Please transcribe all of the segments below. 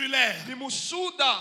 oculaire. Ni mushuda.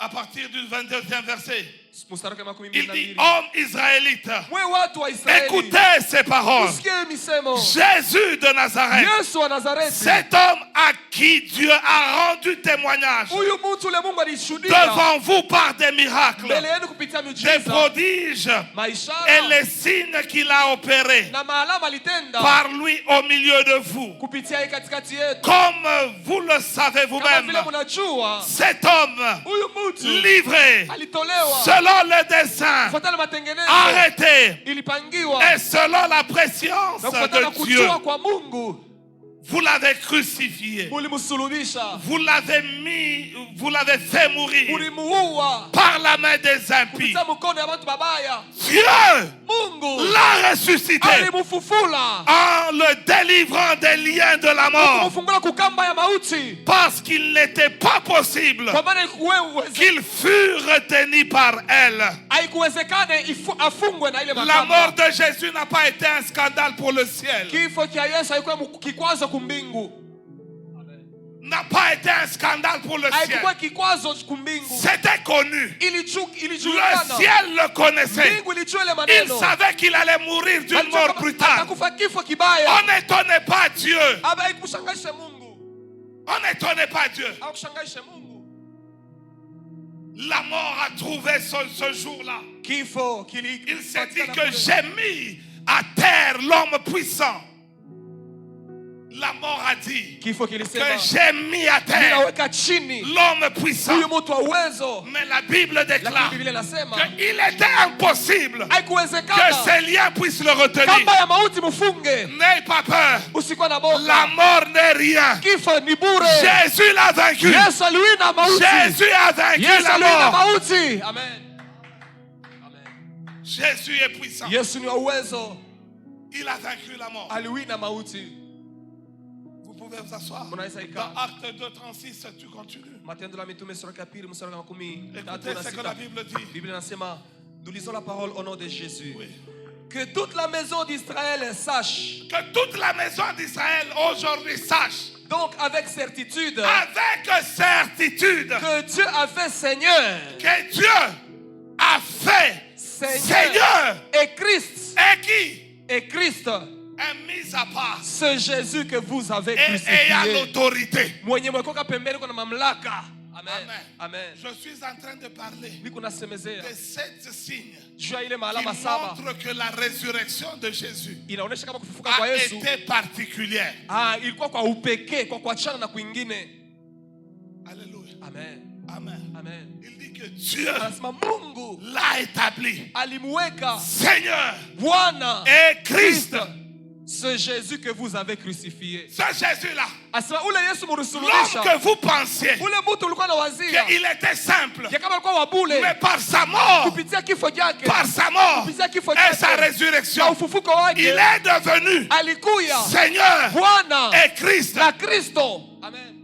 À partir du 22e verset, Mstari wa makumi il mbili na dit, mbili. hommes israélites, Mwe watu wa Israeli. écoutez ces paroles. Usikie misemo. Jésus de Nazareth, Yesu wa Nazareti. cet homme à qui Dieu a rendu témoignage Huyu mtu ule Mungu alishuhudia devant vous par des miracles, mbele yenu kupitia des miujiza, prodiges et maishara les signes qu'il a opérés na maalama alitenda par lui au milieu de vous. kupitia yeye katikati yetu. Comme vous le savez Kama vous-même, vile mnajua, cet homme huyu mtu livré alitolewa selon le dessein, kufuatana na matengenezo arrêté ilipangiwa et selon la préscience na kufuatana na de Dieu. kujua kwa Mungu. Vous l'avez crucifié. Mulimsulubisha, Vous l'avez mis, vous l'avez fait mourir mulimuua par la main des impies. kupitia mkono ya watu babaya. Dieu Mungu l'a ressuscité alimufufula en le délivrant des liens de la mort, kumfungula kukamba ya mauti, parce qu'il n'était pas possible kwa maana qu'il fût retenu par elle. haikuwezekane afungwe na ile La mort makamba. de Jésus n'a pas été un scandale pour le ciel. Kifo cha Yesu haikuwa kikwazo kumbingu, N'a pas été un scandale pour le ciel. haikuwa kikwazo kumbingu. C'était connu. Le Ilijulikana, ciel le connaissait. mbingu ilijua ile Il maneno. savait qu'il allait mourir d'une mort brutale. Atakufa kifo kibaya. On n'étonnait pas Dieu. Aba haikushangaisha Mungu. On n'étonnait pas Dieu. Hakushangaisha Mungu. La mort a trouvé ce jour-là. Kifo Il s'est dit que j'ai mis à terre l'homme puissant. La mort a dit Kifo que kilisema j'ai mis à terre ninaweka chini l'homme puissant. huyu mtu wa uwezo. Mais la Bible déclare Lakini Biblia inasema qu'il était impossible que haikuwezekana ces liens puissent le retenir. kamba ya mauti mfunge. N'aie pas peur. Usikuwa na La boga. mort n'est rien. Kifo ni bure. Jésus l'a vaincu. Yesu aliwina mauti. Jésus a vaincu Yesu la aliwina mort. mauti. Amen. Amen. Jésus est puissant. Yesu ni wa uwezo. Il a vaincu la mort. Aliwina mauti. Vous pouvez vous asseoir. Mnaweza Dans ikaa. Acte 2:36, tu continues. Matendo la Mitume sura ya pili mstari wa 10. Écoutez ce que la Bible dit. Biblia inasema, nous lisons la parole au nom de Jésus. Oui. Que toute la maison d'Israël sache, Que toute la maison d'Israël aujourd'hui sache, donc avec certitude, avec certitude, que Dieu a fait Seigneur, que Dieu a fait Seigneur et Christ, et qui et Christ, est mis à part ce Jésus que vous avez et ayant crucifié. l'autorité. Mwenye mwekoka pembeni kuna mamlaka. Amen. Amen. Amen. Je suis en train de parler Niko nasemezea de 7 signes juu ya ile qui maalama saba montrent que la résurrection de Jésus inaonyesha kama kufufuka kwa a Yesu été particulière. ilikuwa kwa upekee, kwa kuachana na kwingine. Alléluia. Amen. Amen. Amen. Il dit que Dieu Anasema Mungu l'a établi alimweka Seigneur Bwana et Christ. ce Jésus que vous avez crucifié. Ce Jésus-là, Asema ule Yesu l'homme murisulubisha, que vous pensiez ule mtu ulikuwa na wazia qu'il était simple, ya kama alikuwa wabule, mais par sa mort, kupitia kifo chake, par sa mort kupitia kifo et sa chake na résurrection, ufufuko il wake, est devenu alikuya Seigneur Bwana et Christ. na Kristo. Amen.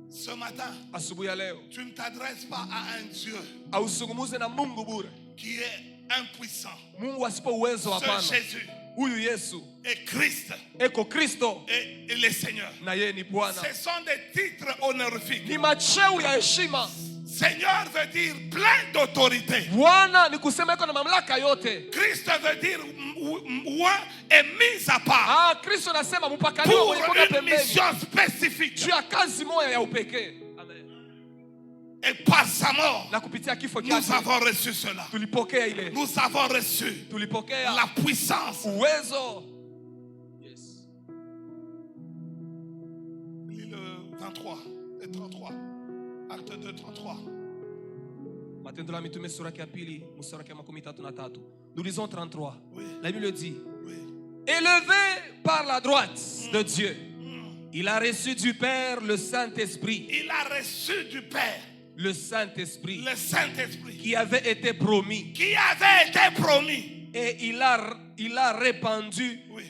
Ce matin, Asubuhi ya leo tu ne t'adresses pas à un Dieu ausungumuze na Mungu bure, qui est impuissant. Mungu asipo uwezo. Ce Hapana, Jésus huyu Yesu est Christ eko Kristo et le Seigneur. na yeye ni Bwana. Ce sont des titres honorifiques. Ni macheu ya heshima. Seigneur veut dire plein d'autorité. Bwana ni kusema iko na mamlaka yote. Christ veut dire oint est mis à part Kristo nasema mpakaliwa pour mwenye kutoka une pembeni mission spécifique. juu ya kazi moja ya upekee. Amen. Et par sa mort, Na kupitia kifo nous chake avons reçu cela. tulipokea ile, Nous avons reçu tulipokea la puissance. uwezo. Yes. Lis le 23 et 33. Acte 2, 33. Matendo la Mitume sura ya pili mstari wa 33. Nous lisons 33. Oui. La Bible dit, Oui. élevé par la droite de Dieu, il a reçu du Père le Saint-Esprit. Il a reçu du Père Le Saint-Esprit le Saint-Esprit qui avait été promis. qui avait été promis. Et il a répandu. Oui.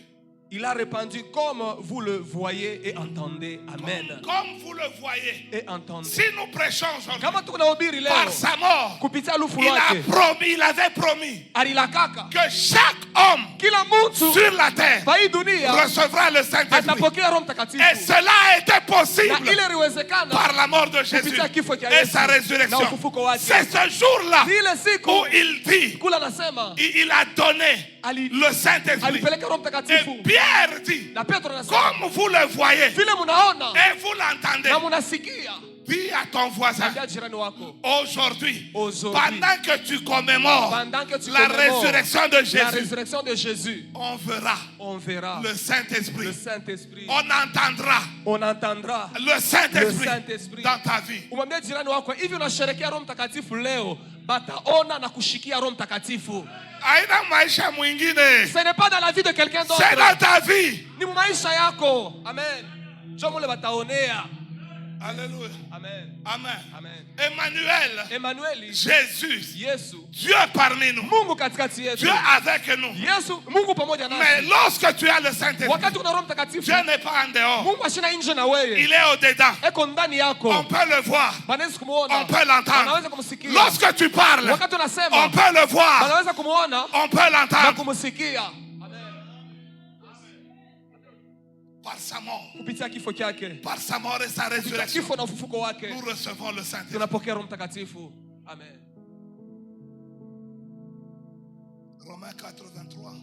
Il a répandu comme vous le voyez et entendez. Amen. Comme vous le voyez, Et entendez. si nous prêchons aujourd'hui Kama tunahubiri par leo sa mort, kupitia lufu il a lwake promis, il avait promis alilakaka que chaque homme kila mtu sur la terre pa hii dunia recevra le Saint-Esprit. atapokea Roho Mtakatifu. Et cela a été Na possible ile iliwezekana par la mort de Jésus kupitia kifo cha et Yesu sa na résurrection. ufufuko wake. C'est ce jour-là Ni ile siku où il dit, kula anasema il a donné le Saint-Esprit. alipeleka Roho Mtakatifu. Et Pierre dit, Na Petro anasema comme vous le voyez vile munaona et vous l'entendez, na munasikia, dis à ton voisin, ambia jirani wako, aujourd'hui, Aujourd'hui, pendant que tu commémores pendant que tu la commémores résurrection de la Jésus, résurrection de Jésus, on on verra le Saint-Esprit. le Saint-Esprit. On entendra On entendra le le Saint-Esprit Saint-Esprit dans ta vie. Umwambie jirani wako, hivi unasherehekea Roho Mtakatifu leo, bataona na kushikia Roho Mtakatifu. Haina maisha mwingine. Ce n'est pas dans la vie de quelqu'un d'autre. C'est dans ta vie. Ni maisha yako. Amen. Ndio mule bataonea. Alléluia. Amen. Amen. Amen. Emmanuel. Emmanuel. Jésus. Yesu. Dieu parmi nous. Mungu katikati yetu. Dieu avec nous. Yesu, Mungu pamoja nasi. Mais lorsque tu as le Saint-Esprit, Wakati una Roho Mtakatifu, Dieu n'est pas en dehors. Mungu ashina nje na wewe. Il est au-dedans. Eko ndani yako. On peut le voir. Banaweza kumuona. On peut l'entendre. Wanaweza kumsikia. Lorsque tu parles, Wakati unasema, on peut le voir. banaweza kumuona On peut na l'entendre. kumsikia. Par sa mort. Kupitia kifo chake. Par sa mort et sa Kupitia résurrection, kifo na ufufuko wake. nous recevons le Saint-Esprit. Tunapokea Roho Mtakatifu. Amen. Romains 4, 23.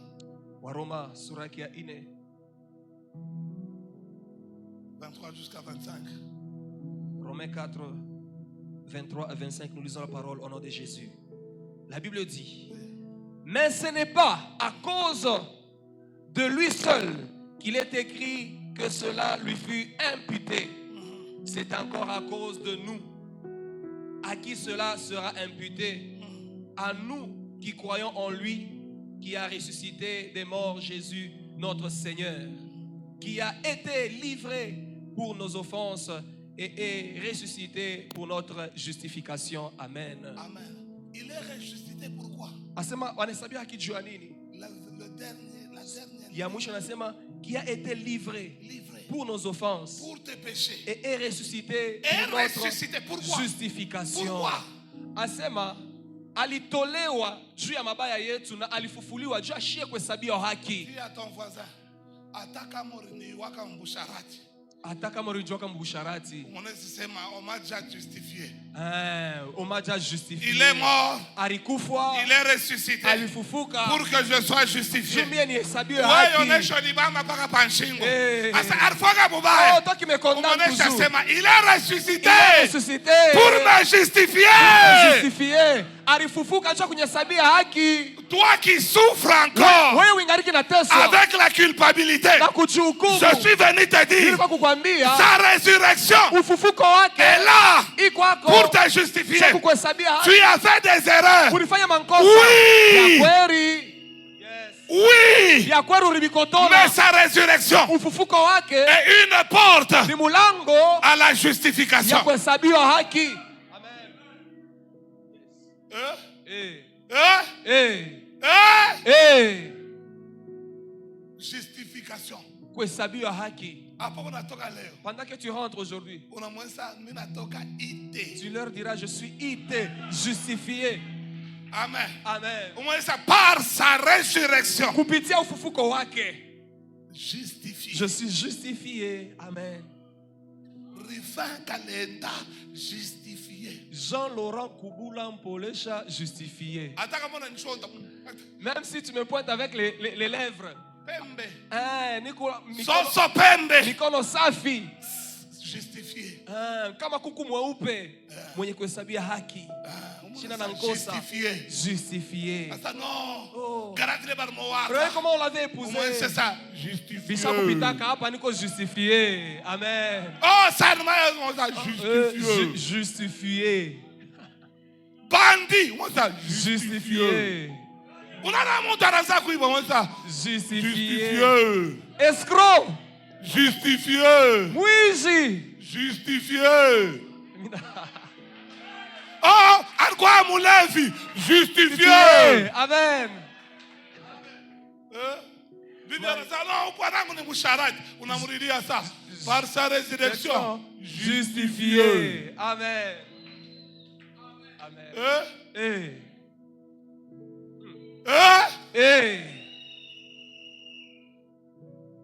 Waroma sura yake ya 4. 23 jusqu'à 25. Romains 4, 23 à 25, nous lisons la parole au nom de Jésus. La Bible dit, mais ce n'est pas à cause de lui seul qu'il est écrit que cela lui fut imputé. C'est encore à cause de nous à qui cela sera imputé. À nous qui croyons en lui, qui a ressuscité des morts Jésus, notre Seigneur, qui a été livré pour nos offenses et est ressuscité pour notre justification. Amen. Amen. Il est ressuscité pourquoi? Asema wanahesabia haki juu ya nini? La dernière Ya mwisho anasema qui a été livré livré pour nos offenses pour tes péchés. et est ressuscité Et pour notre ressuscité pourquoi? justification. Pourquoi? Asema alitolewa juu ya mabaya yetu na alifufuliwa juu ashie kuhesabiwa haki. Dis à ton voisin, ataka morini waka mbusharati. Hata kama ulijoka mbusharati, Sema on m'a déjà justifié. on m'a déjà justifié. Il est mort. Alikufa, Il est ressuscité alifufuka pour que je sois justifié. juu mie nihesabiwe Wewe haki. onesha libamba mpaka panshingo. Eh. Asa alifoga bubaya. Oh, toi qui me condamnes Onesha toujours. sema il est ressuscité Il est ressuscité pour me justifier. justifié. Alifufuka juu kunyesabia haki. Toi qui souffres encore Wewe wingariki na teso avec la culpabilité, na kujihukumu. je suis venu te dire, Nilikuwa kukwambia sa résurrection ufufuko wake est là iko pour kwako te justifier. sio kukuhesabia haki. Tu as fait des erreurs. Ulifanya makosa Oui. ya kweli. Oui. Ya kweli Mais ulibikotola. sa résurrection Ufufuko wake est une porte ni mulango à la ya justification. kuhesabiwa haki. Amen. Justification. Kuhesabiwa haki. Hapo unatoka leo. Pendant que tu rentres aujourd'hui, Unamweza mimi natoka ite. tu leur diras, je suis ité, justifié. Amen. Amen. Unamweza par sa résurrection. Kupitia ufufuko wake, Justifié. je suis justifié. Amen. Rivin Kalenda justifié. Jean-Laurent Kubula Mpolesha, justifié. Ataka mona nishonda. Même si tu me pointes avec les lèvres. Pembe. Mikono, Pembe. mikono safi. Justifié. Kama kuku mweupe mwenye kuhesabia haki. Shina na ngosa. Justifié. Justifié. Asa no. Oh. Garatile barmoa. Regardez comment on l'avait épousé. Moi c'est ça. Justifié. Bisha kupitaka hapa niko justifié. Amen. Oh, ça on ça justifié. Justifié. Bandi, on ça Justifié. Unana mutaraza kuiba on ça Justifié. Escroc. Escroc. Justifié. Mwizi. Justifié. Oh, alikuwa mulevi. Justifié. Amen. Bibi anasema no, kwa nangu ni msharati. Unamrudia sasa. Par sa résurrection. Justifié. Amen. Amen.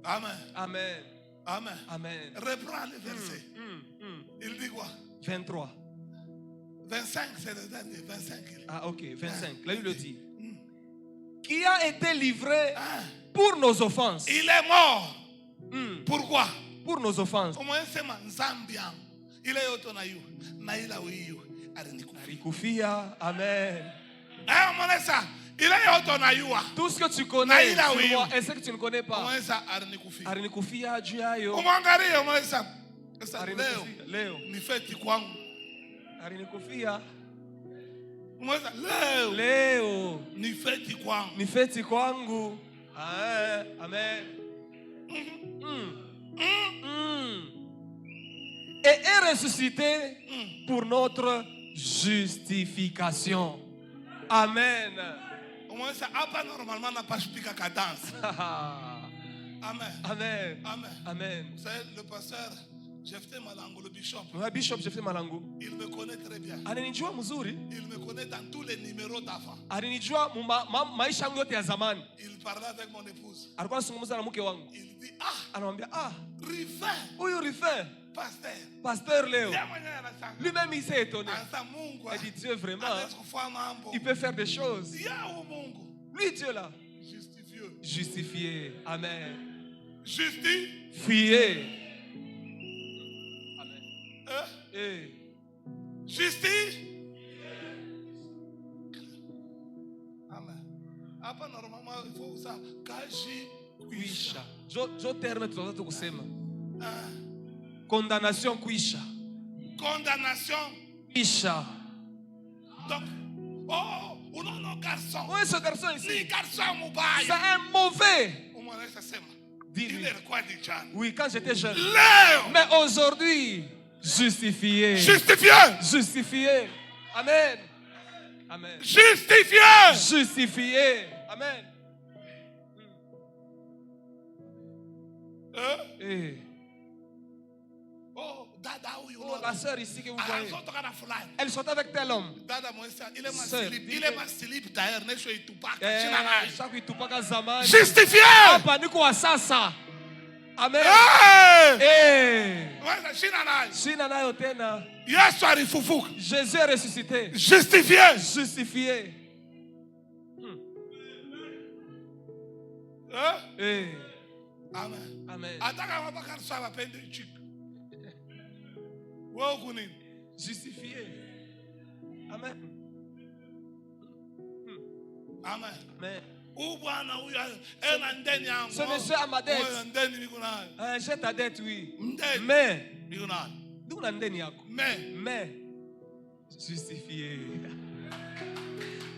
Amen. Amen. Amen. Amen. Reprends le verset. Il dit quoi? 23. 25, c'est le dernier. 25. Ah, ok, 25. Là, il le dit. Qui a été livré pour nos offenses. Il est mort. Pourquoi? Pour nos offenses. Comment c'est Zambian? Il est autonaïu. Naïla ouïu. Arikufia. Amen. Eh, ça. Il est autonaïu. Tout ce que tu connais sur moi et ce que tu ne connais pas. Comment ça? Arnikufia. Arikufia, Juayo. Comment ça? Léo. Ni fait quoi? Arikufia. Comment ça? Léo. Ni fait quoi? Ni feti kwangu. Amen. Et est ressuscité pour notre justification. Amen. Comment ça? Pas normalement n'a pas expliqué cadence. Amen. Amen. Amen. Amen. C'est le pasteur Jephté Malango, le bishop. Bishop Jephté Malango. Il me connaît très bien. Ananijua mzuri. Il me connaît dans tous les numéros d'avant. Ananijua maisha yangu yote ya zamani. Il parlait avec mon épouse. Alikuwa anazungumza na mke wangu. Il dit anamwambia Rufin. Huyu Rufin. Pasteur Léo. Lui-même il s'est étonné. Il dit Dieu vraiment, il peut faire des choses. Lui Dieu là. Justifié. Amen. Justifié. Amen. Justifié. Amen. Après normalement il faut ça. Kaji kuisha. Jo terme tunataka kusema. Condamnation kuisha. Condamnation kuisha. Donc, non, garçon. Oui, ce garçon ici. Ni garçon moubaye. C'est un mauvais. Il est quoi déjà? Oui, quand j'étais jeune. Léo. Mais aujourd'hui, justifié. Justifié. Justifié. Amen. Amen. Justifié. Justifié. Amen. La sœur ici que vous voyez, elle sort avec tel homme. Justifié. Amen. Jésus est ressuscité. Justifié. Justifié. Amen. Amen. Justifié. Amen. Amen. Amen. Ce monsieur a ma dette. J'ai ta dette, oui. Mais justifié.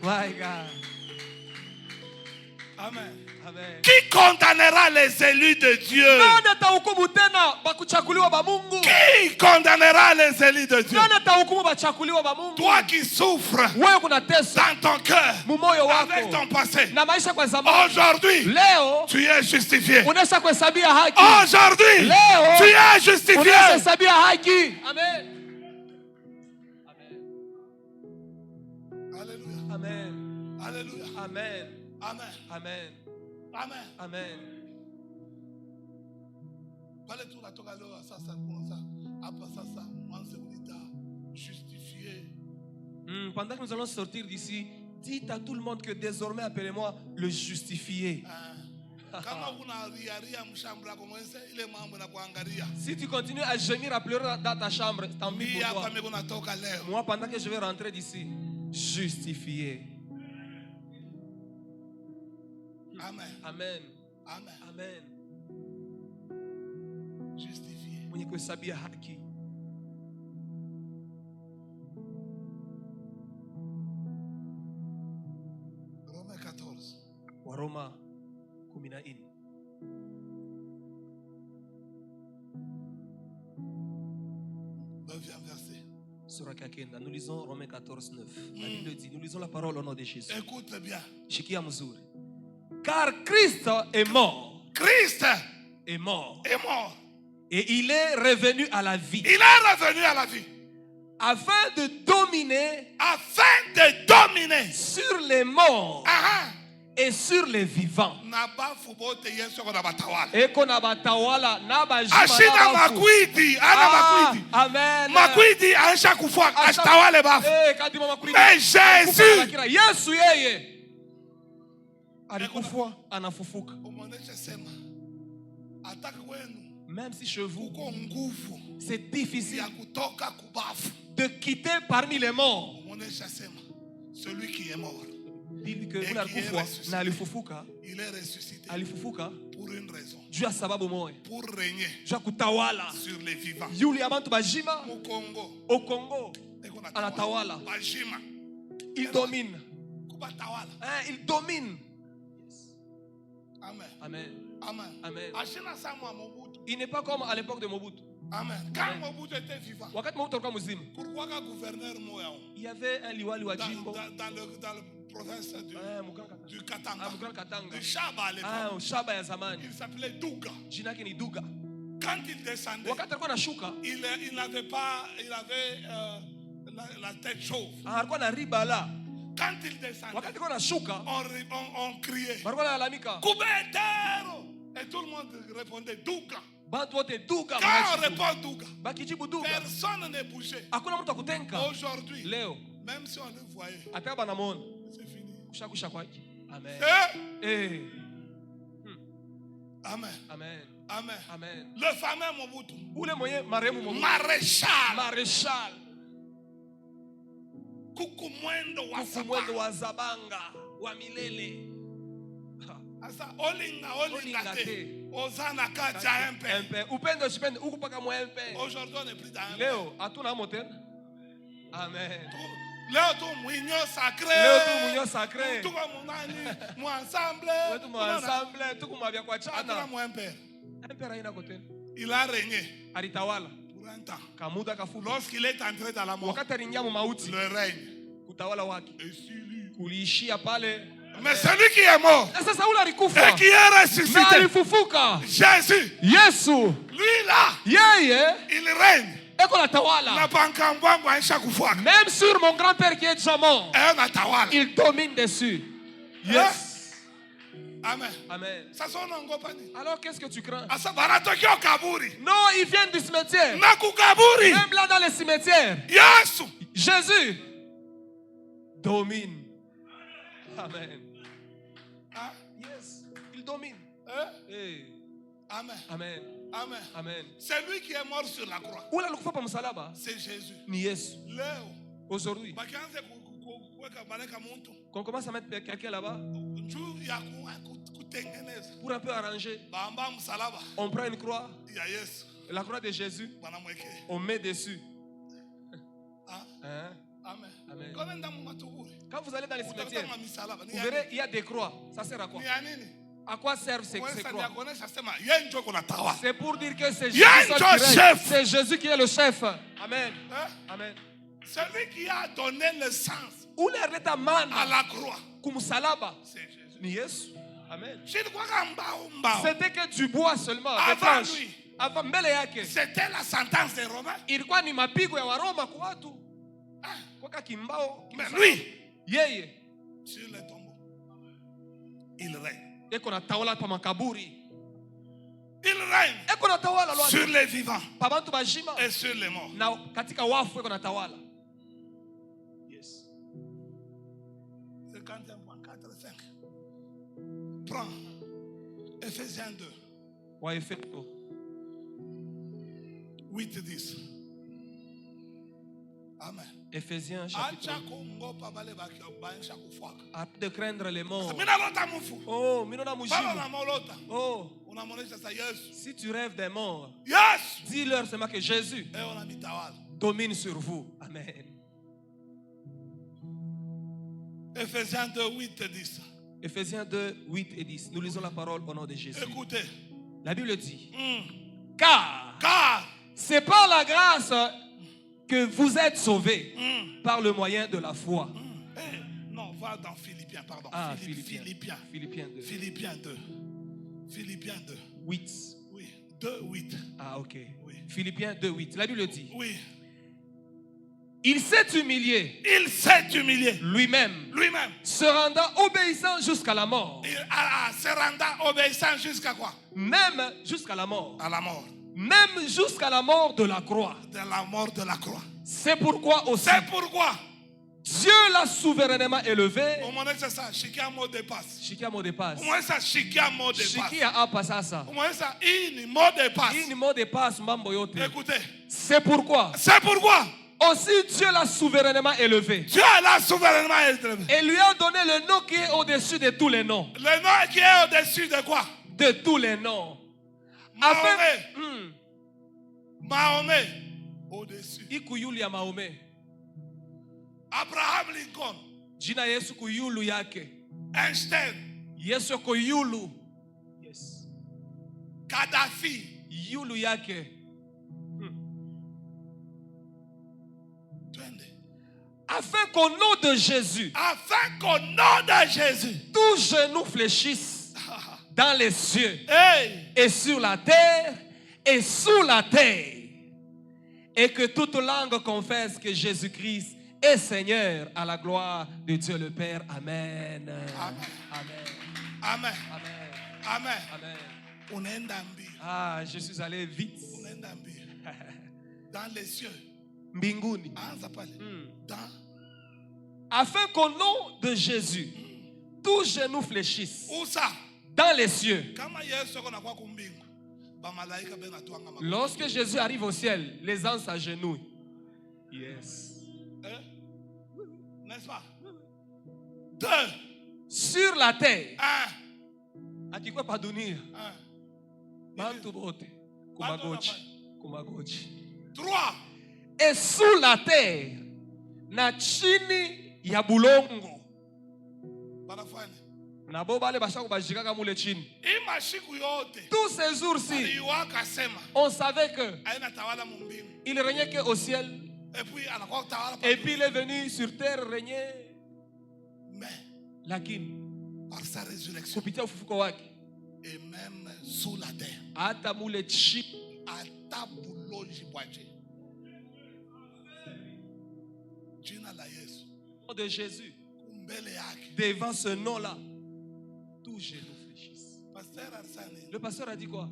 My God. Amen. Amen. Qui condamnera les élus de Dieu? Qui condamnera les élus de Dieu? Toi qui souffres dans ton cœur avec ton passé, aujourd'hui tu es justifié. Aujourd'hui tu es justifié. Amen. Alléluia. Amen. Alléluia. Amen. Amen. Amen. Amen. Amen. Pendant que nous allons sortir d'ici, dites à tout le monde que désormais appelez-moi le justifié. Si tu continues à gémir, à pleurer dans ta chambre, tant pis pour toi. Moi, pendant que je vais rentrer d'ici, justifié. Amen. Amen. Amen. Amen. Justifié. Mwenye kuhesabia haki. Romains 14. Waroma 14. Neuvième verset. Sura Kakenda. Nous lisons Romains 14, 9. La Bible dit, nous lisons la parole au nom de Jésus. Écoute bien. Shikia mzuri. Car Christ est mort. Christ est mort. Est mort. Et il est revenu à la vie. Il est revenu à la vie. Afin de dominer. Afin de dominer. Sur les morts. et sur les vivants. Eko na batawala na bajima na bafu. Amen. Mais Jésus, Yesu yeye alikufa anafufuka. Même si chez vous c'est difficile de quitter parmi les morts, celui qui est mort, il est ressuscité pour une raison, pour régner sur les vivants. Au Congo, anatawala. Il domine. Il domine. Amen. Amen. Amen. Amen. Il n'est pas comme à l'époque de Mobutu. Amen. Quand Mobutu était vivant, pourquoi gouverneur Moya, il y avait un liwali wa jimbo dans le province du Katanga, du Shaba à l'époque. Shaba ya zamani. Il s'appelait Douga. Jina yake ni Douga. Quand il descendait, il n'avait pas, il avait la tête chauve. Quand il descendait, on criait Kubetero, et tout le monde répondait Douga. Quand on répond Douga, personne n'est bougé. Aujourd'hui, même si on le voyait, c'est fini. Amen. Amen. Amen. Amen. Amen. Le fameux Mobutu, maréchal Kukumwendo wa Zabanga wa milele. Asa olinga te. Ozana kacha MP. Upendo shipende ukupaka mu MP. Aujourd'hui on est plus dans MP. Leo hatuna moto. Amen. Leo tu mwinyo sacré. Tu kwa munani, mu ensemble. Wetu mu ensemble, tuko mabya kwa chana. Hatuna mu MP. MP haina kote. Il a régné. Alitawala. Pour un temps. Kamuda kafupi. Lorsqu'il est entré dans la mort, wakati aliingia mu mauti, le règne utawala wake et sur lui kuliishia pale. Mais celui qui est mort et qui est ressuscité, Jésus, Yesu, lui là, il règne. Même sur mon grand-père qui est déjà mort, il domine dessus. Yes. Amen. Amen. Alors qu'est-ce que tu crains? Non, ils viennent du cimetière. Même là dans le cimetière, Jésus domine. Amen. Yes, il domine. Amen. Amen. Amen. Amen. C'est lui qui est mort sur la croix. C'est Jésus. Aujourd'hui, qu'on commence à mettre quelqu'un là-bas pour un peu arranger. On prend une croix, la croix de Jésus, on met dessus. Hein? Amen. Amen. Quand vous allez dans les cimetières, vous verrez, il y a des croix. Ça sert à quoi? À quoi servent ces croix? C'est pour dire que c'est Jésus qui est le chef. Amen. Amen. Celui qui a donné le sens à la croix, c'est Jésus. Amen. C'était que du bois seulement. Avant lui, c'était la sentence des Romains. Mais lui, sur les tombeaux, il règne. Il règne sur les vivants et sur les morts. Yes. 51.45. Prends Ephésiens 2. 8 10. Amen. Ephésiens chapitre. Arrête de craindre les morts. Oh, oh. Si tu rêves des morts, dis-leur seulement que Jésus domine sur vous. Amen. Ephésiens 2, 8 et 10. Ephésiens 2, 8 et 10. Nous lisons la parole au nom de Jésus. Écoutez. La Bible dit car c'est par la grâce que vous êtes sauvés par le moyen de la foi. Non, va dans Philippiens, pardon. Philippiens 2. Philippiens 2. 8. Oui, 2, 8. Ah, ok. Oui. Philippiens 2, 8. La Bible dit. Oui. Il s'est humilié. Il s'est humilié. Lui-même. Lui-même. Se rendant obéissant jusqu'à la mort. Se rendant obéissant jusqu'à quoi? Même jusqu'à la mort. À la mort. Même jusqu'à la mort de la croix. De la mort de la croix. C'est pourquoi aussi. C'est pourquoi Dieu l'a souverainement élevé. Umeonyesha sasa shikia mot de passe. Shikia mot de passe. Umeonyesha shikia mot de passe. Shikia hapa sasa. Umeonyesha hii ni mot de passe. Hii ni mot de passe mambo yote. Écoutez. C'est pourquoi. C'est pourquoi. Aussi Dieu l'a souverainement élevé. Dieu l'a souverainement élevé. Et lui a donné le nom qui est au-dessus de tous les noms. Le nom qui est au-dessus de quoi? De tous les noms. Mahomet. Mahomet. Au-dessus. Ikuyulu ya Mahomet. Abraham Lincoln. Jina Yesu kuyulu yake. Einstein. Yesu kuyulu. Yes. Gaddafi. Yulu yake. Afin qu'au nom de Jésus, tout genou fléchisse dans les cieux, et sur la terre, et sous la terre, et que toute langue confesse que Jésus-Christ est Seigneur à la gloire de Dieu le Père. Amen. Amen. Amen. Amen. Amen. Ah, je suis allé vite. Dans les cieux. Mbinguni. Dans. Afin qu'au nom de Jésus, tout genou fléchisse. Où ça? Dans les cieux. Lorsque Jésus arrive au ciel, les anges s'agenouillent. Yes. N'est-ce pas? Deux. Sur la terre. Un. Akikwe padunia. Bantu bote. Kumagochi. Trois. Et sous la terre, na chini ya bulongo. Na bo bale bashaka bajikaka mule chini. Tous ces jours-ci, on savait que il régnait que au ciel. Et puis il est venu sur terre régner. Mais lakini par sa résurrection kupitia ufufuko wake, et même sous la terre, hata mule chini, hata buloji bwaje jina la Yesu, de Jésus, kumbele yake, devant ce nom-là, tout genou fléchisse. Pasteur Arsani, le pasteur a dit quoi?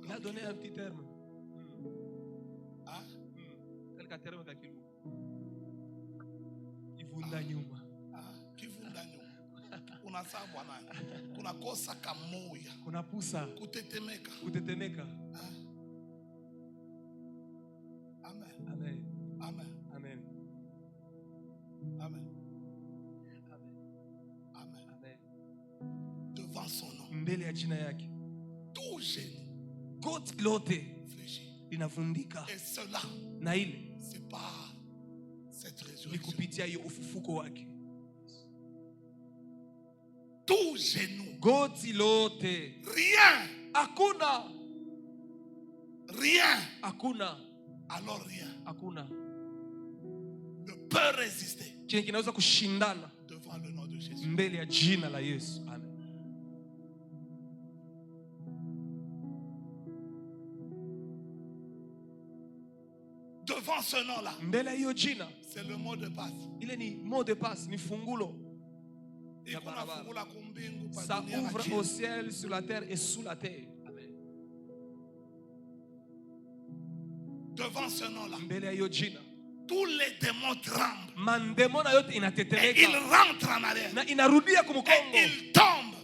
Il a donné un petit terme. Quel terme kakilou? Kivunda nyuma. Kivunda nyuma. Kuna sawa bwana. Kuna kosa kamoya. Kuna pusa. Kutetemeka. Kutetemeka. Amen. Amen. Amen. Amen. Amen. Amen. Amen. Amen. Devant son nom. Mbele ya jina yake. Tout genou. Goti lote fléchit. Linafundika. Et cela. Na ile. C'est pas cette résurrection. Ni kupitia hiyo ufufuko wake. Tout genou. Goti lote. Rien. Hakuna. Rien. Hakuna. Alors rien. Hakuna. Ne peut résister. Kile kinaweza kushindana devant le nom de Jésus. Mbele ya jina la Yesu. Amen. Devant ce nom-là, c'est le mot de passe. Il est ni mot de passe, ni fungulo. Ça ouvre au ciel, sur la terre et sous la terre. Amen. Devant ce nom-là, tous les démons tremblent. Et ils rentrent en arrière. Et ils tombent.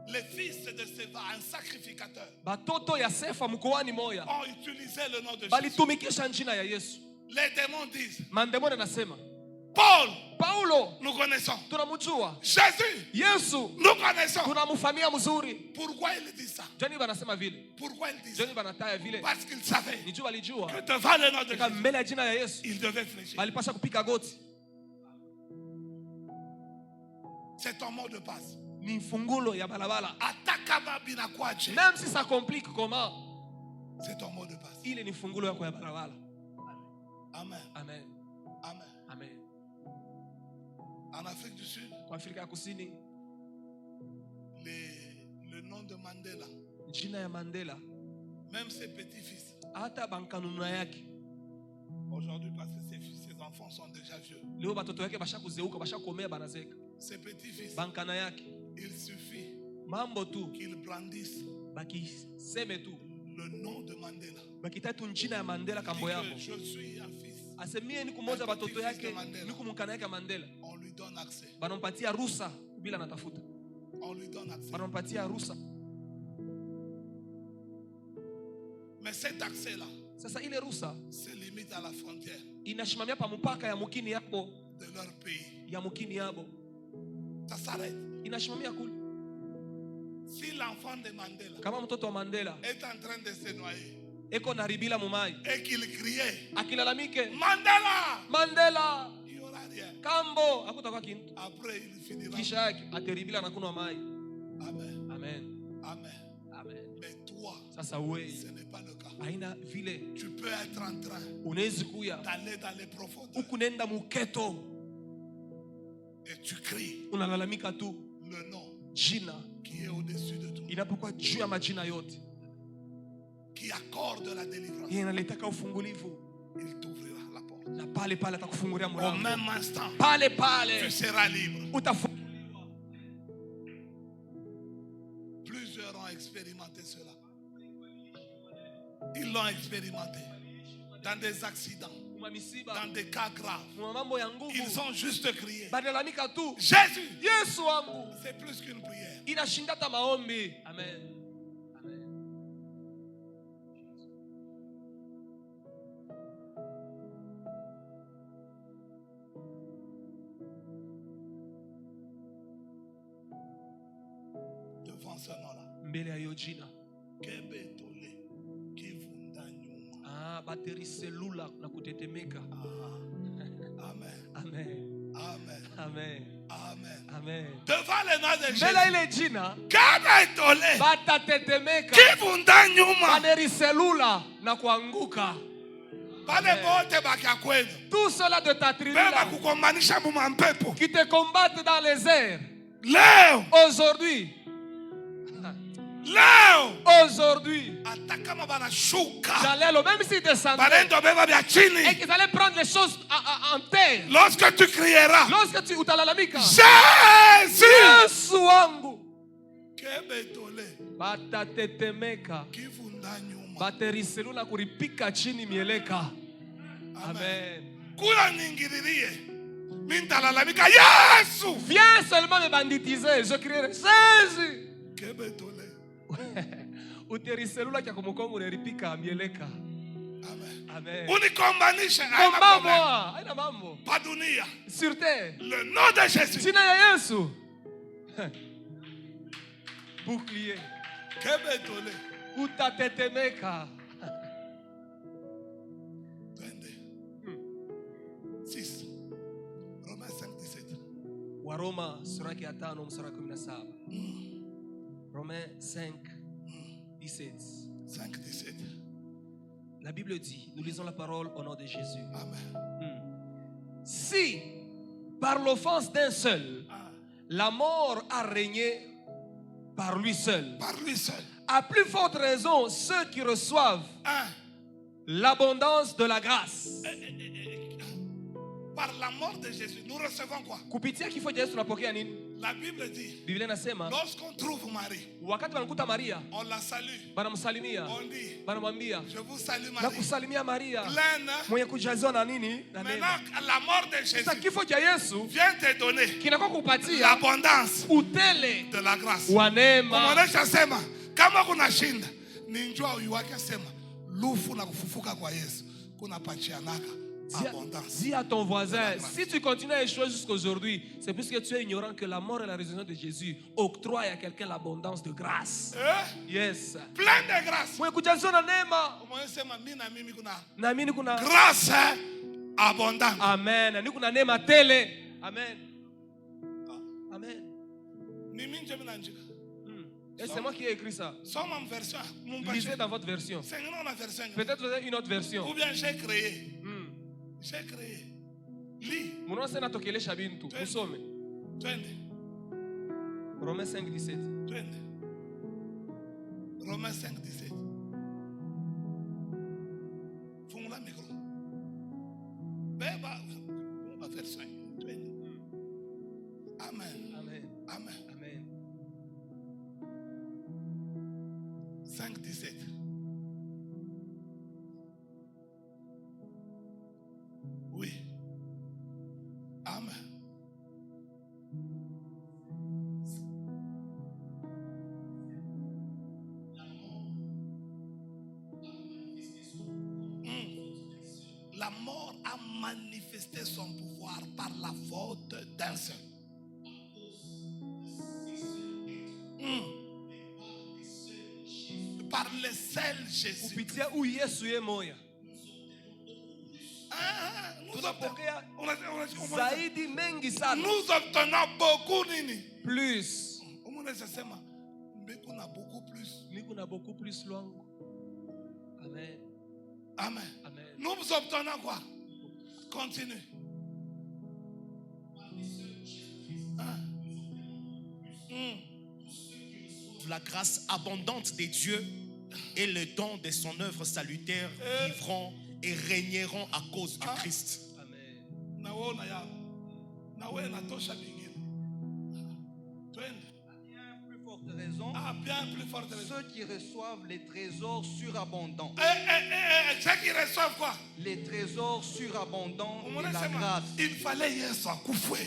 Les fils de Séva, un sacrificateur, ont utilisé le nom de Jésus. Les démons disent, Paul, nous connaissons. Jésus, nous connaissons. Pourquoi il dit ça? Pourquoi il dit ça? Parce qu'il savait que devant le nom de Jésus, il devait fléchir. C'est ton mot de passe. Ni fungulo ya balabala. Même si ça complique comment, c'est ton mot de passe. Il est ni fungulo ya balabala. Amen. Amen. Amen. Amen. En Afrique du Sud, le nom de Mandela, jina ya Mandela, Même ses petits-fils. Hata bankanuna yake. Aujourd'hui, parce que ses enfants sont déjà vieux. Leo batoto yake bashakuzeuka, bashakomea banazeka. Ses petits-fils. Bankana yake. Il suffit mambo tu qu'ils brandissent bakiseme tu le nom de Mandela. Bakitatu njina ya Mandela kambo yabo. Je suis un fils. Asemie ni kumoja batoto yake ni kumkana yake Mandela. On lui donne accès. Banampatia ruhusa bila natafuta. On lui donne accès. Banampatia ruhusa. Mais cet accès là, sasa ile ruhusa se limite à la frontière. Inashimamia pa mpaka ya mukini yabo de leur pays. Ya mukini yabo. Ça s'arrête. Inashimamia kule. Si l'enfant de Mandela kama mtoto wa Mandela est en train de se noyer eko naribila mumai et qu'il criait akilalamike Mandela, Mandela, il y aura rien. Kambo hakutakuwa kintu. Après il finira. Kisha yake ateribila na kunywa mai. Amen. Amen. Amen. Amen. Mais toi, sasa wewe, ce n'est pas le cas. Haina vile. Tu peux être en train unaweza kuya d'aller dans les profondeurs. Ukunenda muketo. Et tu cries. Unalalamika tu. Le nom. Jina. Qui est au-dessus de tout. Inapokuwa juu ya majina yote. Qui accorde la délivrance. Inaletaka ufungulivu. Il t'ouvrira la porte. Na pale pale atakufungulia mlango. Au même instant. Pale pale. Tu seras libre. Utafunguliwa. Plusieurs ont expérimenté cela. Ils l'ont expérimenté. Dans des accidents. Dans des cas graves. Ils ont juste crié. Jésus. C'est plus qu'une prière. Amen. Devant ce nom-là. Bateriselula na kutetemeka. Amen. Amen. Amen. Amen. Amen. Amen. Devant le nom de Jésus. Mbele ile jina. Kabetole. Batatetemeka. Kivunda nyuma. Bateriselula na kuanguka. Bale bote baka kwenu. Tout cela de ta tribu là. Beba kukombanisha mu mampepo. Qui te combattent dans les airs. Leo. Aujourd'hui. Leo. Aujourd'hui. J'allais même s'ils descendaient. Et qu'ils allaient prendre les choses en terre. Lorsque tu crieras. Lorsque tu utalalamika. Jésus. Yesu wangu. Batatetemeka. Bateriselula kuripika chini mieleka. Amen. Kula ningiririe. Mintalalamika Yesu. Viens seulement me banditiser. Je crierai Jésus. Uteriselula kia kumukongo neripika mieleka. Amen. Amen. Unikombanisha haina mambo. Pas dunia. Sur terre. Le nom de Jésus. Jina ya Yesu. Bouclier. Kebetole. Utatetemeka. 6. Romains 5:17. Waroma sura ya 5 mstari 17. Romains 5, 17. 5, 17. La Bible dit, nous lisons la parole au nom de Jésus. Amen. Si, par l'offense d'un seul, la mort a régné par lui seul. Par lui seul. À plus forte raison, ceux qui reçoivent l'abondance de la grâce. Par la mort de Jésus, nous recevons quoi? La Bible dit, lorsqu'on trouve Marie, on la salue, on dit, je vous salue Marie, pleine, maintenant la mort de Jésus vient te donner l'abondance de la grâce. Kumaanisha sema kama kuna shinda ni njua uiwake sema lufu na kufufuka kwa Yesu kuna pachianaka. Dis à ton voisin, si tu continues à échouer jusqu'aujourd'hui, c'est parce que tu es ignorant que la mort et la résurrection de Jésus octroient à quelqu'un l'abondance de grâce. Yes. Plein de grâce. Grâce abondante. Amen. Amen. Amen. Et c'est moi qui ai écrit ça. Lisez dans votre version. Peut-être vous avez une autre version. Ou bien j'ai créé. J'ai créé. Lis. Romains 5, 17. Romains 5, 17. Amen. Amen. Amen. Amen. 5:17. Oui. Amen. La mort a manifesté son pouvoir par la faute d'un seul. Par le seul Jésus. Kupitia Yesu ye moya. Zaidi mengi sana. Nous obtenons beaucoup nini? Plus. Miku na beaucoup plus lwangu. Amen. Amen. Amen. Nous obtenons quoi? Continue. La grâce abondante de Dieu et le don de son œuvre salutaire vivront et régneront à cause du Christ. Amen. Bien plus forte raison. Ceux qui reçoivent les trésors surabondants. Ceux qui reçoivent quoi? Les trésors surabondants de la grâce. Il fallait Yesu akufwe.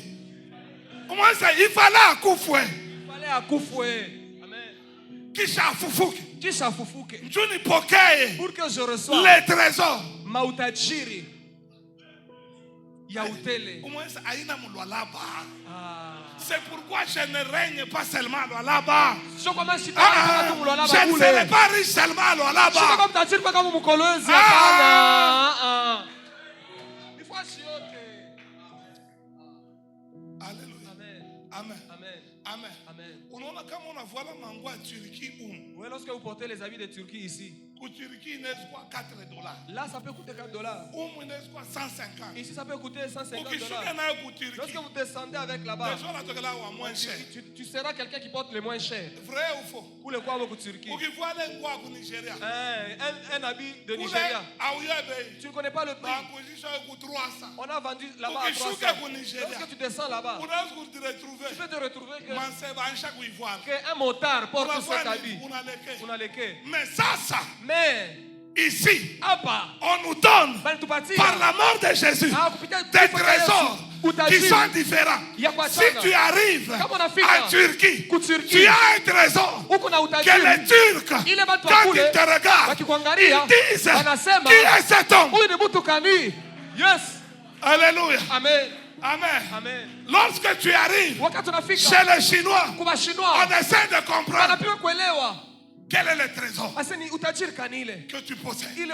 Il fallait akufwe. Il fallait akufwe. Amen. Kisha afufuke. Kisha afufuke. Njuni pokee. Pour que je reçoive les trésors. Mautajiri. Yautele. C'est pourquoi je ne règne pas seulement là-bas. Je ne serai pas riche seulement là-bas. Alléluia. Amen. Amen. Amen. Amen. Lorsque vous portez les habits de Turquie ici, là ça peut coûter $4. Ici ça peut coûter $150. Lorsque vous descendez avec là-bas, tu seras quelqu'un qui porte le moins cher. Vrai ou faux? Pour le quoi beaucoup Turquie? Un habit de Nigeria. Tu ne connais pas le prix. On a vendu là-bas à 300. Lorsque tu descends là-bas, tu peux te retrouver qu'un motard porte cet habit. Mais ici, on nous donne par la mort de Jésus des trésors qui sont différents. Si tu arrives en Turquie, tu as un trésor que les Turcs, quand ils te regardent, ils disent qui est cet homme? Yes. Alléluia. Amen. Amen. Amen. Lorsque tu arrives chez les Chinois, on essaie de comprendre quel est le trésor que tu possèdes.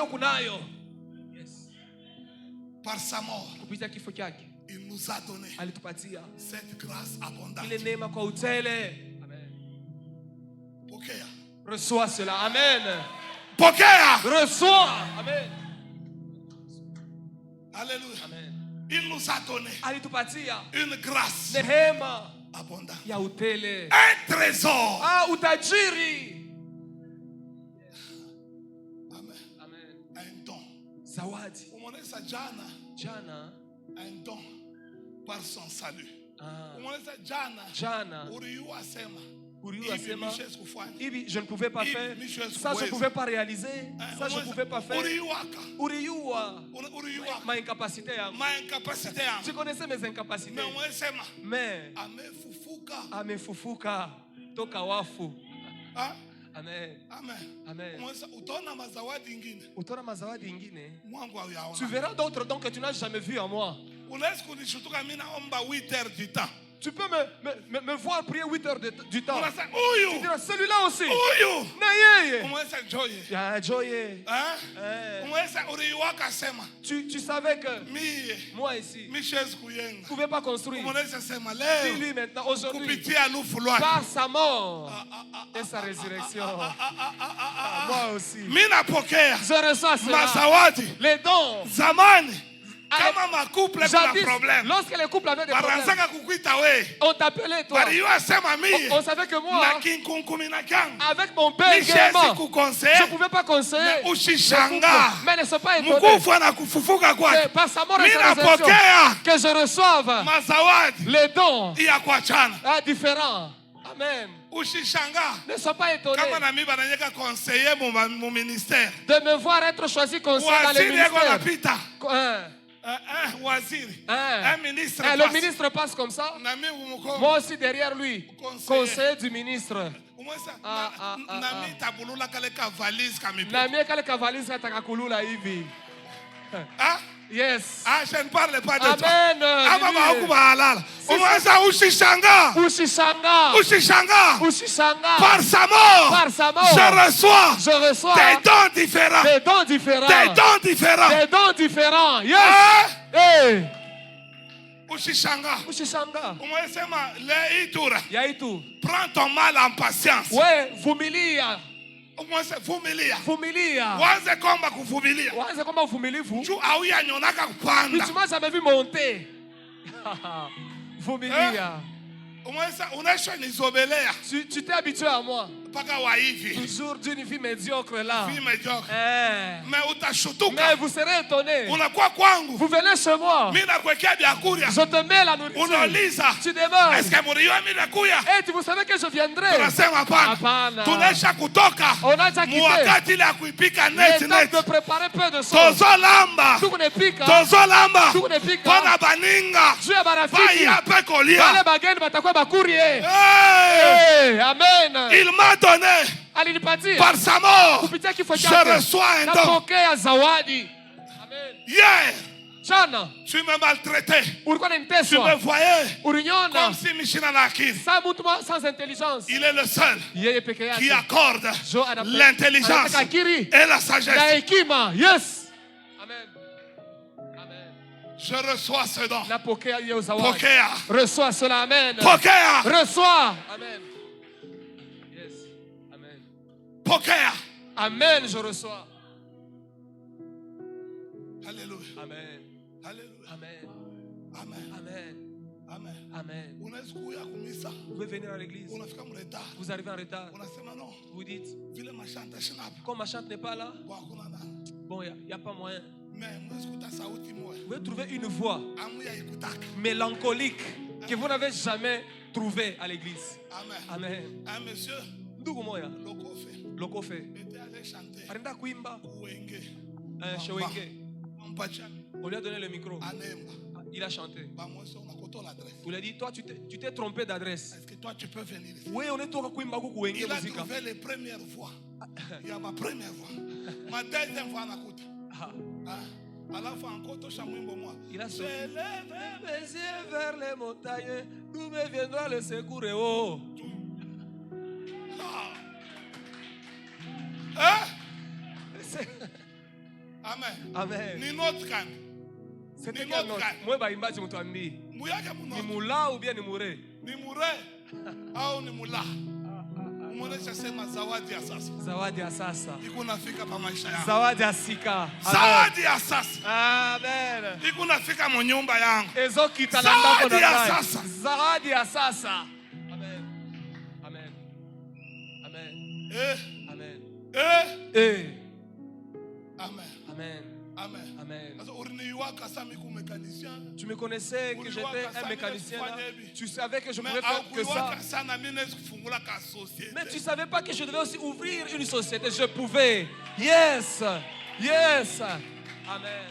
Par sa mort, il nous a donné cette grâce abondante. Pokea. Reçois cela. Amen. Pokea. Reçois. Amen. Alléluia. Amen. Il nous a donné une grâce abondante. Un trésor. Amen. Amen. Un don. Zawadi. Jana. Un don par son salut. Jana. Ibi, je ne pouvais pas faire. Ça, je ne pouvais pas réaliser. Ça, je ne pouvais pas faire. Uriua. Ma incapacité. Je connaissais mes incapacités. Mais. Amefufuka. Toka wafu. Amen. Amen. Tu verras d'autres dons que tu n'as jamais vus en moi. Tu peux me voir prier 8 heures du temps. Tu diras, celui-là aussi. Tu savais que moi ici, je ne pouvais pas construire. Dis-lui maintenant, aujourd'hui, par sa mort et sa résurrection, moi aussi, je reçois cela. Les dons lorsque les couples avaient des problèmes, on t'appelait toi. On savait que moi, avec mon père également, je ne pouvais pas conseiller. Mais ne sois pas étonné que par sa mort et sa résurrection, que je reçoive les dons différents. Amen. Ne sois pas étonné de me voir être choisi conseiller dans le ministère. Un ministre le ministre passe comme ça. Moi aussi derrière lui, conseiller du ministre. Yes. Je ne parle pas de toi. Amen. Par sa mort, je reçois des dons différents. Des dons différents. Des dons différents. Des dons différents. Yes. Hey. Ushishanga. Yaitu. Prends ton mal en patience. Ouais, vumilia. Vumilia. Waanze kwamba uvumilivu. Kupanda. Tu m'as jamais vu monter. Vumilia. Tu t'es habitué à moi. Toujours d'une vie médiocre là. Mais vous serez étonné. Vous venez chez moi. Je te mets la nourriture. Tu demandes. Et vous savez que je viendrai. On a déjà quitté. Le temps de préparer peu de choses. Tout ne pique. Tout ne pique. Dieu a barafiki. Wale bageni batakuwa bakurie. Amen. Il m'a donné par sa mort. Je reçois un don. Hier, tu me maltraitais. Tu me voyais comme si Michina Nakir. Il est le seul qui accorde l'intelligence et la sagesse. Yes. Je reçois ce don. Pokea. Reçois cela. Amen. Pokea. Reçois. Amen. Yes. Amen. Pokea. Amen. Je reçois. Alléluia. Amen. Alléluia. Amen. Amen. Amen. Amen. Amen. Vous pouvez venir à l'église. Vous arrivez en retard. Vous dites, comme ma chante n'est pas là, bon, il n'y a pas moyen. Vous pouvez trouver une voix mélancolique que vous n'avez jamais trouvée à l'église. Amen. Un monsieur, Lokofe, était allé chanter Arenda kuimba chez Wenge. On lui a donné le micro. Il a chanté. On lui a dit, toi tu t'es trompé d'adresse. Est-ce que toi tu peux venir ici? Oui, on est tout kuimba ku Wenge. Il a trouvé les premières voix. Il y a ma première voix. Ma deuxième voix n'écoute. Il a sauté. Je lève mes yeux vers les montagnes, d'où me viendra le secours. Oh. Amen. Amen. Ni notre can. C'était quel autre? Moi, baimbaji mutuambi. Ni mula ou bien ni mure? Ni mure au ni mula. Zawadi ya sasa. Ikunafika pa maisha yangu. Zawadi ya sika. Zawadi ya sasa. Amen. Ikunafika mu nyumba yangu. Ezokita na ndako na ndani. Zawadi ya sasa. Amen. Amen. Amen. Amen. Amen. Amen. Amen. Amen. Tu me connaissais que j'étais un mécanicien là. Tu savais que je pouvais faire que ça. Mais tu ne savais pas que je devais aussi ouvrir une société. Je pouvais. Yes. Yes. Amen.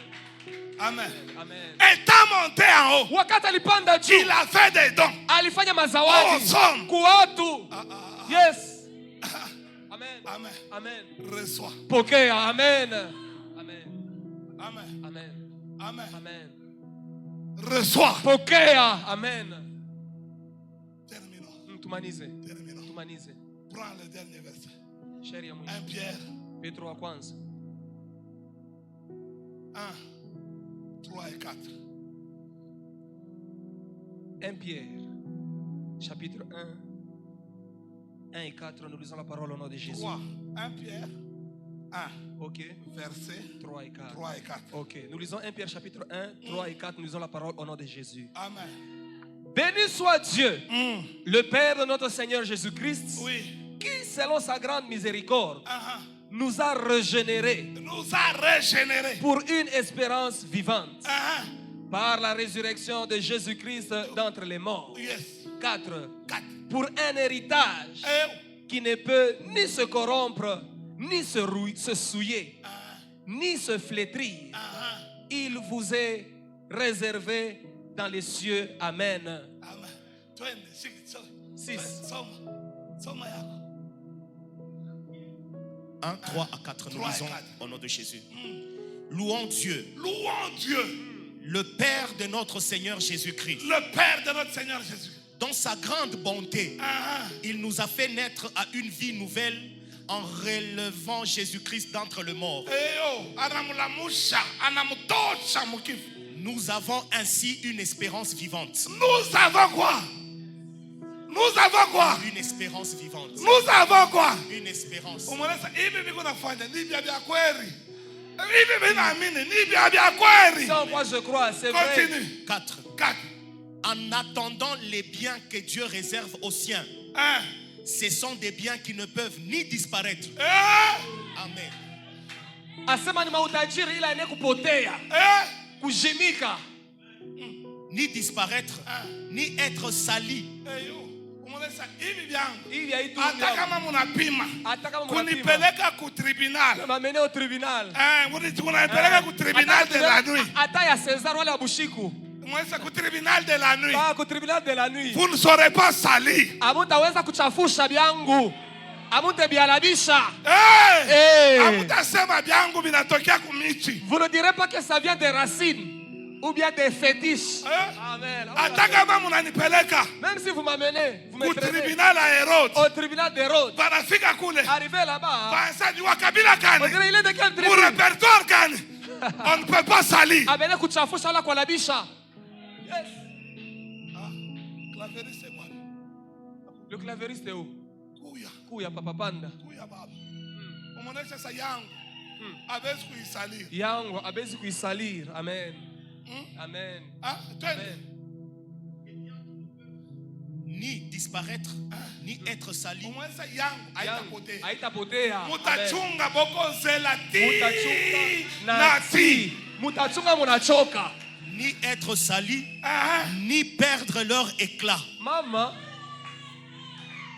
Amen. Amen. Étant monté en haut, wakati alipanda juu, il a fait des dons. Alifanya mazawadi kwa watu. Yes. Amen. Amen. Amen. Reçois. Pokea. Amen. Amen. Amen. Amen. Amen. Amen. Reçois. Pokea. Amen. Terminons. Tumanize. Terminons. Tumanize. Prends le dernier verset. 1 Pierre. Petro wa kwanza. 1, 3 et 4. 1 Pierre, chapitre 1 et 4, nous lisons la parole au nom de Jésus. 3, 1 Pierre, Ok. Versets 3 et 4. 3 et 4. Ok. Nous lisons 1 Pierre chapitre 1, 3 et 4. Nous lisons la parole au nom de Jésus. Amen. Béni soit Dieu, le Père de notre Seigneur Jésus-Christ, qui, selon sa grande miséricorde, nous a régénérés pour une espérance vivante par la résurrection de Jésus-Christ d'entre les morts. 4. Pour un héritage qui ne peut ni se corrompre, ni se souiller, ni se flétrir. Il vous est réservé dans les cieux. Amen. 6. 1, 3 à 4, nous lisons au nom de Jésus. Louons Dieu. Louons Dieu. Le Père de notre Seigneur Jésus-Christ. Le Père de notre Seigneur Jésus. Dans sa grande bonté, il nous a fait naître à une vie nouvelle en relevant Jésus-Christ d'entre les morts. Nous avons ainsi une espérance vivante. Nous avons quoi? Nous avons quoi? Une espérance vivante. Nous avons quoi? Une espérance. Sans quoi je crois, c'est vrai. 4. En attendant les biens que Dieu réserve aux siens. Ce sont des biens qui ne peuvent ni disparaître. Amen. Ni disparaître, ni être sali. Kunipeleka ku tribunal. M'amener au tribunal. Kunipeleka ku tribunal de la nuit. Ata ya César wala bushiku. Ku tribunal de la nuit. Ku tribunal de la nuit. Vous ne serez pas sali. Hamutaweza kuchafusha byangu. Hamutabialabisha. Hamutasema byangu binatokea ku miti. Vous ne direz pas que ça vient des racines ou bien des fétiches. Amen. Même si vous m'amenez, vous me au tribunal au tribunal d'Hérode. Arrivé là-bas, on dirait il est de quel tribunal? Pour répertoire kan, on ne peut pas salir. Abene kuchafusha la kwa labisha. Yes. Clavériste c'est quoi? Le clavériste est où? Kuya papa panda. Kuya baba. Umonesha sa yangu. Abezi kuisalir. Yangu abezi kuisalir. Amen. Amen. Amen. Ni disparaître, ni être sali. Mutachunga boko zelati. Mutachunga munachoka. Ni être sali, ni perdre leur éclat. Mama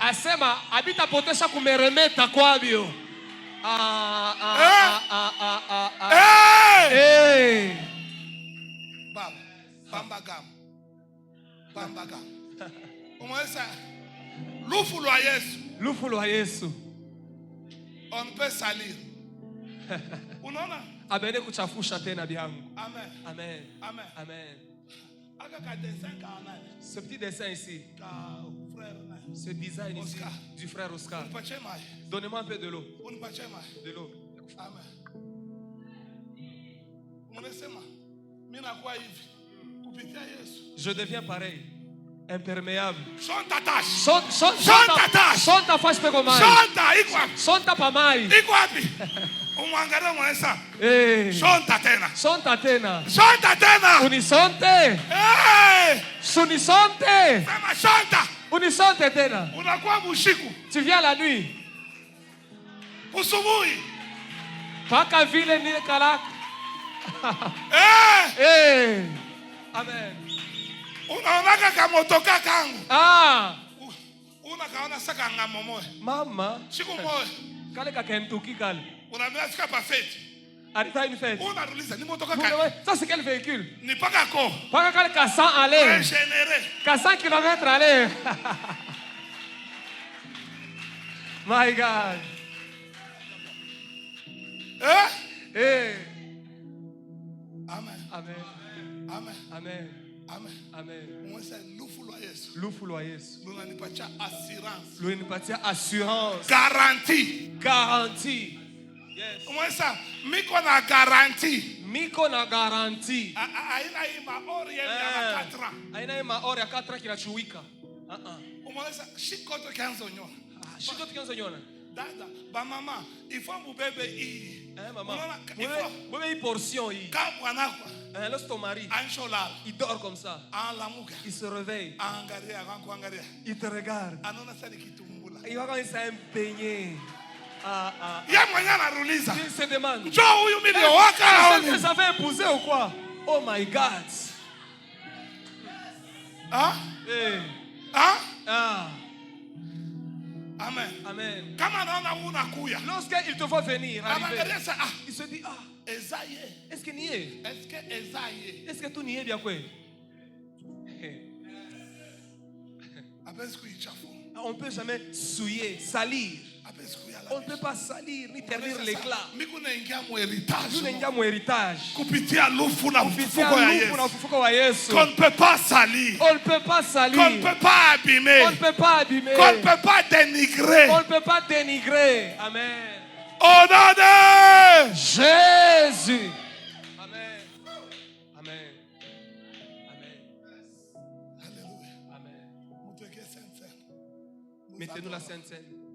asema abita potesha kumeremeta kwabyo. Bambagam. Umwesa lufu lwa Yesu. Lufu lwa Yesu. On peut salir. Unaona? Abene kuchafusha tena byangu. Amen. Amen. Amen. Amen. Aka dessin ka amen. Ce petit dessin ici. Frère. Ce design ici du frère Oscar. Donnez-moi un peu de l'eau. De l'eau. Amen. Je deviens pareil, imperméable. Sonta ta face pe komai. Sonta pamai. Umwangalia mwesa. Sonta tena. Sonta tena. Unisonte. Sunisonte. Sema sonta. Unisonte tena. Unakuwa bushiku. Tu viens la nuit. Usubuhi. Paka vile ni kalaka. Amen. Unaonaka kamotoka kangu. Unakaona saka ngamo moyo. Mama. Siku moyo. Kale ka Kentucky kale. Unaambia sika pa fete. Arita une fête. Unaruliza ni motoka kale. Ça c'est quel véhicule? Ni paka ko. Paka kale ka 100 aller. Régénéré. Ka 100 km aller. My God. Amen. Amen. Amen. Amen. Amen. Amen. Lufu lwa Yesu. Lunanipatia assurance. Lunanipatia assurance. Garantie. Garantie. Yes. Mwesa miko na garantie. Miko na garantie. Aina hii maori ya 4 ans. Aina hii maori ya 4 ans kinachuwika. Mwesa shikoto kianzo nyona. Shikoto kianzo nyona. Dada, ba maman, il faut mon bébé y. Hein, maman? Il faut une portion y. Lorsque ton mari, il dort comme ça, il se réveille, il te regarde, il va quand il s'est impeigné. Il se demande, ça va épouser ou quoi? Oh my God. Hein? Hey. Hein? Ah. Amen. Amen. Lorsqu'il te voit venir, il se dit, est-ce que n'y est? Est-ce que tout n'y est bien quoi? On ne peut jamais souiller, salir. On ne peut pas salir ni ternir l'éclat. Nous n'avons héritage. Qu'on ne peut pas salir. On ne peut pas salir. Qu'on ne peut pas abîmer. On ne peut pas abîmer. Qu'on ne peut pas dénigrer. On ne peut pas dénigrer. Amen. Au nom de Jésus. Amen. Amen. Amen. Alléluia. Amen. Mettez-nous la Sainte Seine.